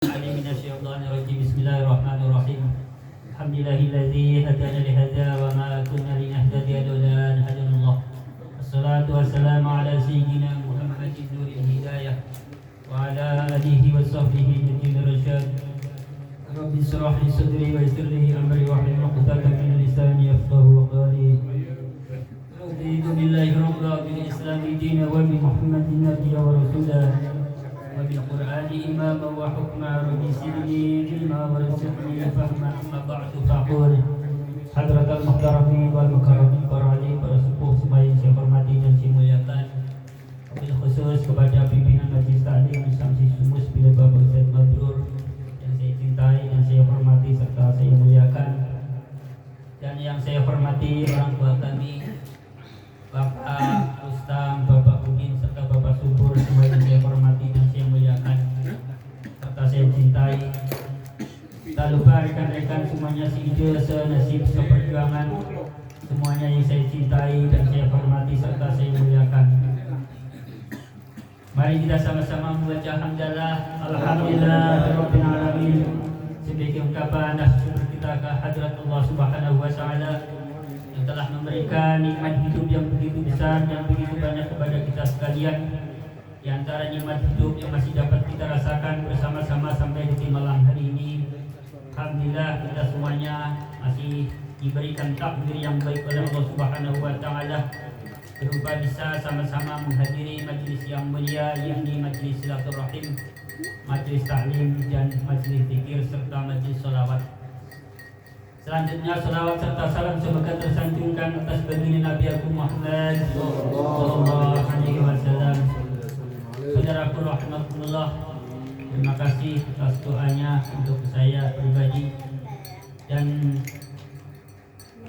Bismillahirrahmanirrahim. Alhamdulillahilladzi hadana li hadza wa ma kunna linahtadiya laula an hadanallah. Wassalatu wassalamu ala sayyidina Muhammadin nuril hidayah wa ala alihi wa sahbihi nuril rasyad. Rabbi shrah li sadri wa yassir li amri wahlul 'uqdatam min lisani yafqahu qawli. Raditu billahi rabban bil islami dinan wa bi Muhammadin nabiyyan wa rasulan. وبالقرآن إماما وحكما وبسرني علما ورزقني فهما أما بعد فأقول حضرة المحترمين والمكرمين para alim, para sepuh semua yang saya hormati dan saya muliakan, wabil khusus kepada pimpinan Majelis Taklim Syamsi Sumus bila Bapak Ustaz Mabrur yang saya cintai dan saya hormati serta saya muliakan, dan yang saya hormati orang tua kami Bapak Rustam, Bapak Udin serta Bapak Subur, semua yang saya hormati dan saya muliakan serta saya cintai. Tak lupa rekan-rekan semuanya seide senasib seperjuangan, semuanya yang saya cintai dan saya hormati serta saya muliakan. Mari kita sama-sama membaca hamdalah alhamdulillahirabbil alamin sebagai ungkapan syukur kita ke hadrat Allah Subhanahu wa taala yang telah memberikan nikmat hidup yang begitu besar dan begitu banyak kepada kita sekalian. Di antara nikmat hidup yang masih dapat kita rasakan bersama-sama sampai di malam hari ini, alhamdulillah kita semuanya masih diberikan takdir yang baik oleh Allah Subhanahu wa taala berupa bisa sama-sama menghadiri majlis yang mulia, yakni majlis silaturahim, majlis taklim dan majlis zikir serta majlis sholawat. Selanjutnya salawat serta salam semoga tersanjungkan atas baginda Nabi Muhammad sallallahu alaihi wasallam. Saudaraku rahimakumullah, terima kasih atas doanya untuk saya pribadi dan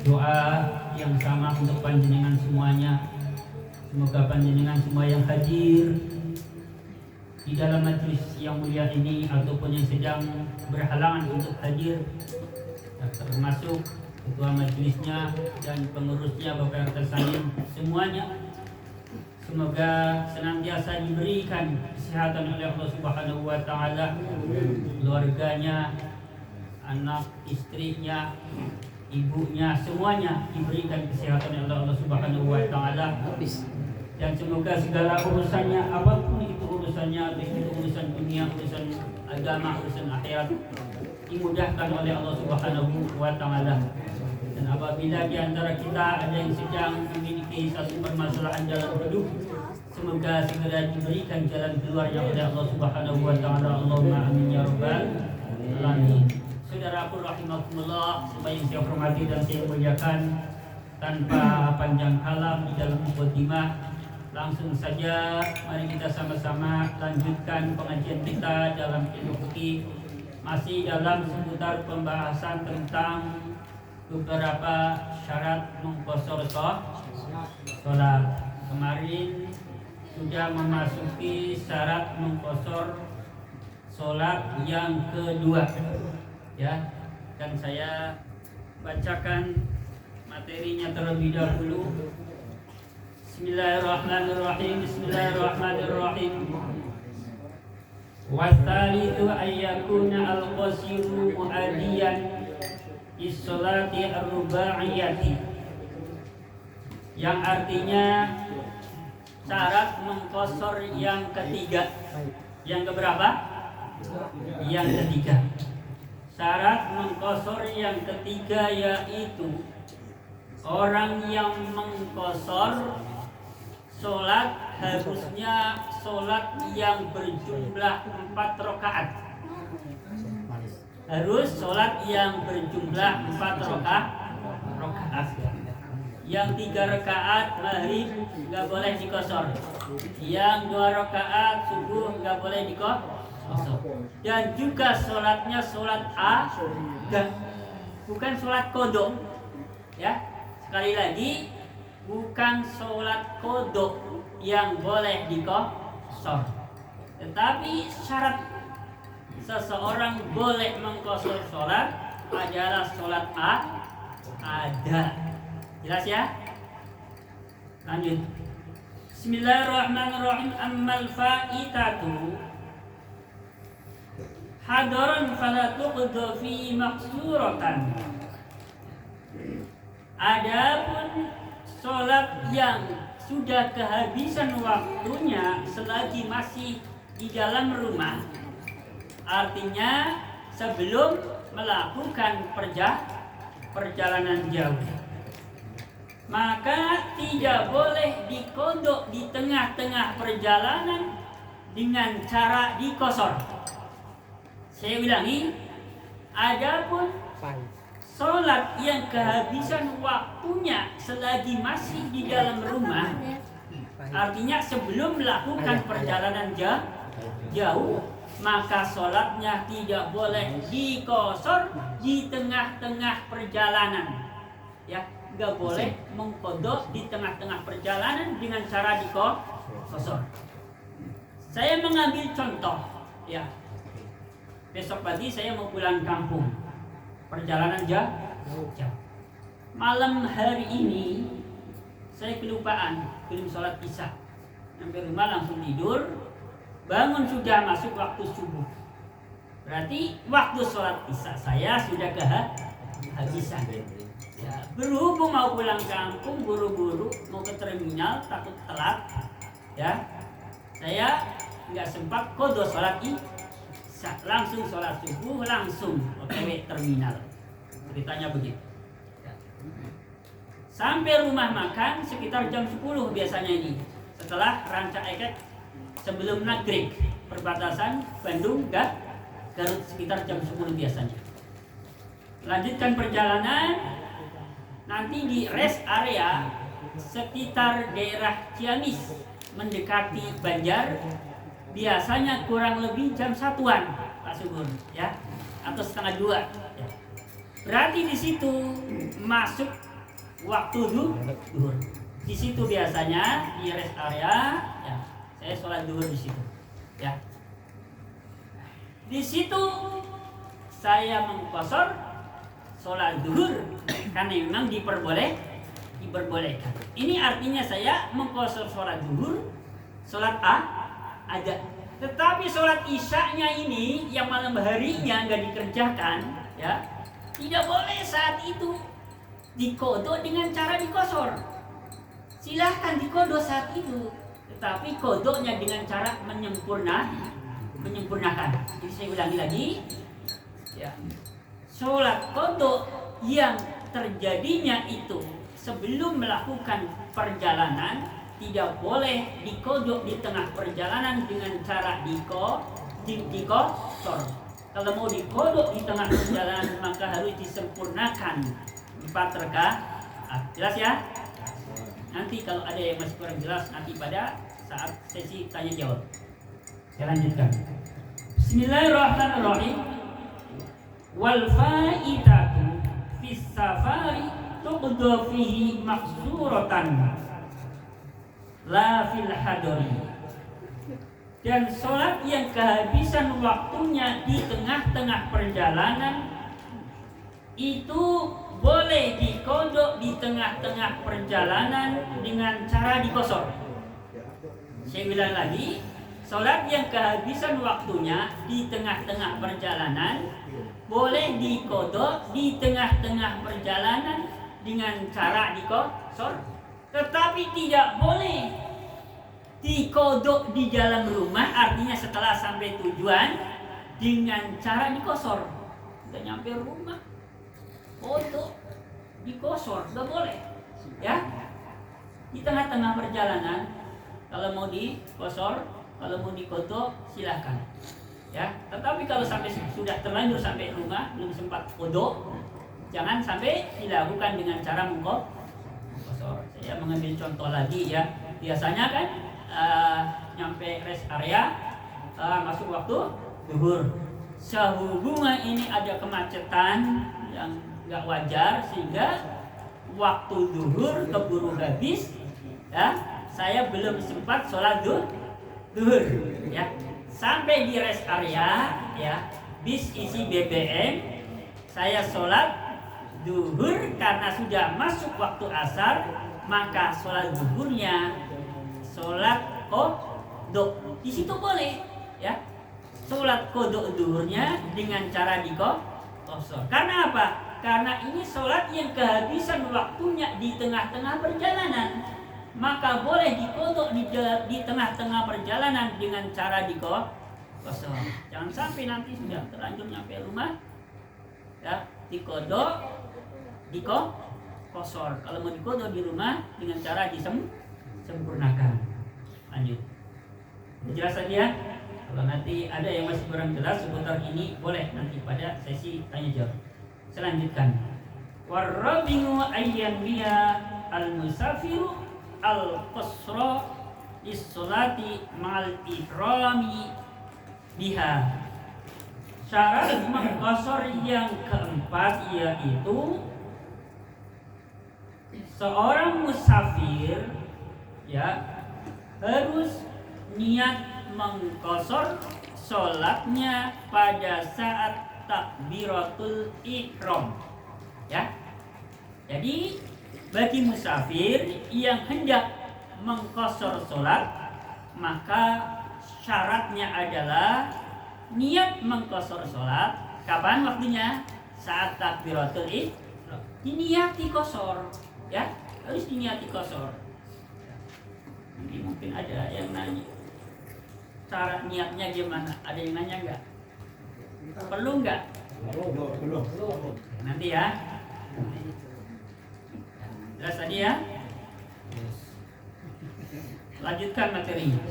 doa yang sama untuk panjenengan semuanya. Semoga panjenengan semua yang hadir di dalam majlis yang mulia ini ataupun yang sedang berhalangan untuk hadir, termasuk ketua majelisnya dan pengurusnya Bapak RT Salim semuanya, semoga senantiasa diberikan kesehatan oleh Allah Subhanahu wa taala, keluarganya, anak istrinya, ibunya, semuanya diberikan kesehatan oleh Allah Subhanahu wa taala, dan semoga segala urusannya apapun itu urusannya, baik itu urusan dunia, urusan agama, urusan akhirat, dimudahkan oleh Allah Subhanahu wa taala. Dan apabila di antara kita ada yang sedang memiliki satu permasalahan dalam hidup, semoga segera diberikan jalan keluarnya oleh Allah Subhanahu wa taala. Allahumma amin ya rabbal alamin. Saudaraku rahimakumullah, semua yang saya hormati dan saya muliakan, tanpa panjang kalam di dalam mukadimah, langsung saja mari kita sama-sama lanjutkan pengajian kita dalam ilmu fikih, masih dalam seputar pembahasan tentang beberapa syarat mengqashar sholat. Kemarin sudah memasuki syarat mengqashar sholat yang kedua, ya, dan saya bacakan materinya terlebih dahulu. Bismillahirrahmanirrahim. Bismillahirrahmanirrahim. Wasalitu ayyakuna al-qasiru mu'adiyan is-sholati ar-rubaiyati, yang artinya syarat mengqashar yang ketiga. Yang keberapa? Yang ketiga. Syarat mengqashar yang ketiga yaitu orang yang mengqashar sholat harusnya sholat yang berjumlah 4 rakaat. Harus sholat yang berjumlah 4 rakaat. Yang 3 rakaat maghrib nggak boleh dikosor. Yang 2 rakaat subuh nggak boleh dikosor. Dan juga sholatnya sholat bukan sholat qodho. Ya, sekali lagi, bukan sholat qodho yang boleh dikosor, tetapi syarat seseorang boleh mengqashar sholat adalah sholat ada. Jelas ya? Lanjut. Bismillahirrahmanirrahim. Ammal fa'itatu hadaran fala tuqda fi maqsuratan. Adapun sholat yang sudah kehabisan waktunya selagi masih di dalam rumah, artinya sebelum melakukan perjalanan jauh, maka tidak boleh dikodok di tengah-tengah perjalanan dengan cara dikosor. Saya ulangi, adapun sholat yang kehabisan waktunya selagi masih di dalam rumah, artinya sebelum melakukan perjalanan jauh, maka sholatnya tidak boleh dikosor di tengah-tengah perjalanan. Ya, nggak boleh mengkodok di tengah-tengah perjalanan dengan cara dikosor. Saya mengambil contoh, ya. Besok pagi saya mau pulang kampung, perjalanan jauh. Malam hari ini saya kelupaan, belum sholat isya. Sampai rumah langsung tidur, bangun sudah masuk waktu subuh. Berarti waktu sholat isya saya sudah kehabisan. Ya, berhubung mau pulang kampung, buru-buru mau ke terminal, takut telat. Ya, saya nggak sempat qada sholat isya, langsung sholat subuh, langsung OTW terminal. Ceritanya begitu. Ya. Sampai rumah makan sekitar jam 10 biasanya ini. Setelah Ranca Ekek sebelum Nagreg, perbatasan Bandung Garut, sekitar jam 10 biasanya. Lanjutkan perjalanan, nanti di rest area sekitar daerah Ciamis mendekati Banjar, biasanya kurang lebih jam 1-an Pak Subur, ya, atau setengah 2. Ya. Berarti di situ masuk waktu duhur. Di situ biasanya di rest area, ya, saya sholat duhur di situ, ya. Di situ saya mengqasar sholat duhur karena memang diperbolehkan. Ini artinya saya mengqasar sholat duhur, sholat ada. Tetapi sholat isya-nya ini yang malam harinya nggak dikerjakan, ya, tidak boleh saat itu dikodok dengan cara dikosor. Silahkan dikodok saat itu, tetapi kodoknya dengan cara menyempurnakan. Jadi saya ulangi lagi, ya, sholat kodok yang terjadinya itu sebelum melakukan perjalanan tidak boleh dikodok di tengah perjalanan dengan cara dikosor. Kalau mau dikodok di tengah perjalanan maka harus disempurnakan 4 rakaat. Jelas ya? Nanti kalau ada yang masih kurang jelas nanti pada saat sesi tanya jawab. Saya lanjutkan. Bismillahirrahmanirrahim. Wal fa'itatu fis safari tuqda fihi maqsuratan la fil hadari. Dan sholat yang kehabisan waktunya di tengah-tengah perjalanan itu boleh dikodok di tengah-tengah perjalanan dengan cara dikosor. Saya bilang lagi, sholat yang kehabisan waktunya di tengah-tengah perjalanan boleh dikodok di tengah-tengah perjalanan dengan cara dikosor, tetapi tidak boleh dikodok di dalam rumah, artinya setelah sampai tujuan dengan cara dikosor. Udah nyampe rumah, kodok dikosor, nggak boleh, ya. Di tengah-tengah perjalanan, kalau mau dikosor, kalau mau dikodok, silahkan, ya. Tetapi kalau sampai sudah terlanjur sampai rumah, belum sempat kodok, jangan sampai dilakukan dengan cara mengkosor. Saya mengambil contoh lagi, ya. Biasanya kan nyampe rest area, masuk waktu duhur. Sehubungan ini ada kemacetan yang nggak wajar sehingga waktu duhur keburu habis, ya. Saya belum sempat sholat duhur, ya. Sampai di rest area, ya, bis isi BBM, saya sholat duhur karena sudah masuk waktu asar, maka sholat duhurnya sholat kodok di situ boleh, ya. sholat qodok duhurnya dengan cara dikosor. Karena apa? Karena ini sholat yang kehabisan waktunya di tengah-tengah perjalanan, maka boleh dikodok di tengah-tengah perjalanan dengan cara dikosor. Jangan sampai nanti sudah terlanjur nyampe rumah, ya dikodok, dikosor. Kalau mau dikodok di rumah dengan cara disempurnakan. Lanjut. Jelas tadi ya? Kalau nanti ada yang masih kurang jelas seputar ini, boleh nanti pada sesi tanya jawab. Selanjutkan. Warrabi'u ayyan biya al-musafiru al-qasra lis-sholati ma'al ihrami biha. Syarat mengqasar yang keempat yaitu seorang musafir ya harus niat mengqasar sholatnya pada saat takbiratul ihram, ya. Jadi bagi musafir yang hendak mengqasar sholat, maka syaratnya adalah niat mengqasar sholat. Kapan waktunya? Saat takbiratul ihram. Diniati qasar, ya, harus diniati qasar. Ini mungkin ada yang nanya, cara niatnya gimana? Ada yang nanya enggak? Perlu enggak? Belum. Nanti ya. Jelas tadi ya? Lanjutkan materinya.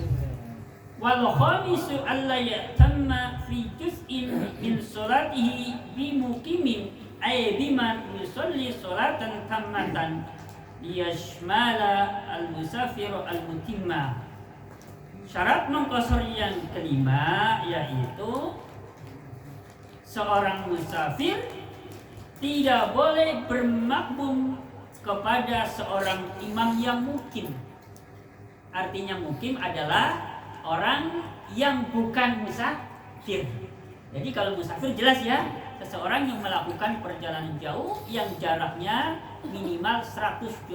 Wal khamisu alla yatamma fi juz'in min salatihi bi muqimin ay biman yusalli salatan tammatan liyashmala al-musafir al-mutimma. Syarat mengqasar yang kelima yaitu seorang musafir tidak boleh bermakmum kepada seorang imam yang mukim. Artinya mukim adalah orang yang bukan musafir. Jadi kalau musafir jelas ya, seseorang yang melakukan perjalanan jauh yang jaraknya minimal 120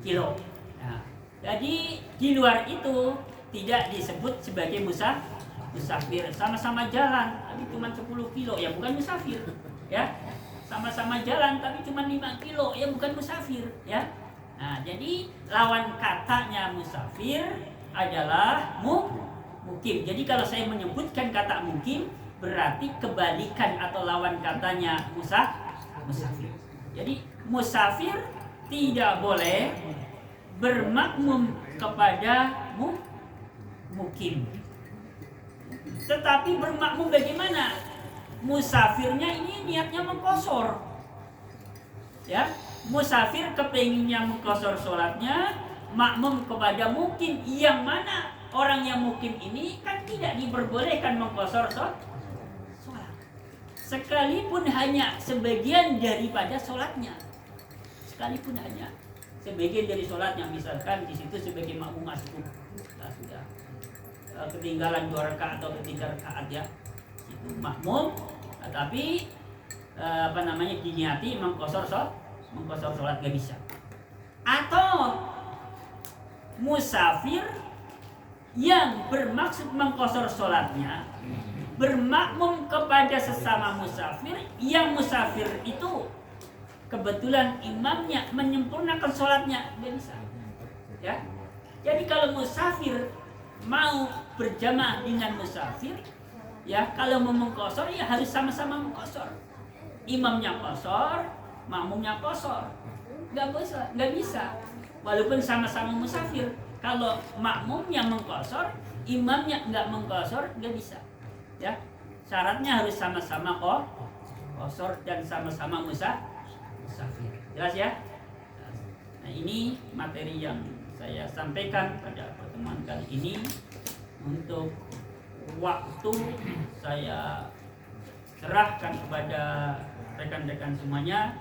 kilo. Nah, jadi di luar itu tidak disebut sebagai musafir. Sama-sama jalan tapi cuma 10 kilo ya bukan musafir, ya. Sama-sama jalan tapi cuma 5 kilo ya bukan musafir, ya. Nah, jadi lawan katanya musafir adalah mukim. Jadi kalau saya menyebutkan kata mukim berarti kebalikan atau lawan katanya musafir. Jadi musafir tidak boleh bermakmum kepada mukim. Tetapi bermakmum bagaimana? Musafirnya ini niatnya mengqasar, ya. Musafir kepinginnya mengqasar sholatnya, makmum kepada mukim, yang mana orang yang mukim ini kan tidak diperbolehkan mengqasar sholat, sekalipun hanya sebagian daripada sholatnya, sekalipun hanya sebagian dari sholatnya. Misalkan di situ sebagai makmum masuk, sudah ketinggalan 2 rakaat atau 3 rakaat, ya, itu makmum, tapi diniati mengqasar sholat gak bisa. Atau musafir yang bermaksud mengqasar sholatnya bermakmum kepada sesama musafir, yang musafir itu kebetulan imamnya menyempurnakan sholatnya, gak bisa, ya. Jadi kalau musafir mau berjamaah dengan musafir, ya, kalau mau mengqasar ya harus sama-sama mengqasar. Imamnya qasar, makmumnya qasar. Enggak bisa. Walaupun sama-sama musafir, kalau makmumnya mengqasar, imamnya enggak mengqasar, enggak bisa. Ya. Syaratnya harus sama-sama qasar dan sama-sama musafir. Jelas ya? Nah, ini materi yang saya sampaikan pada pertemuan kali ini. Untuk waktu saya serahkan kepada rekan-rekan semuanya.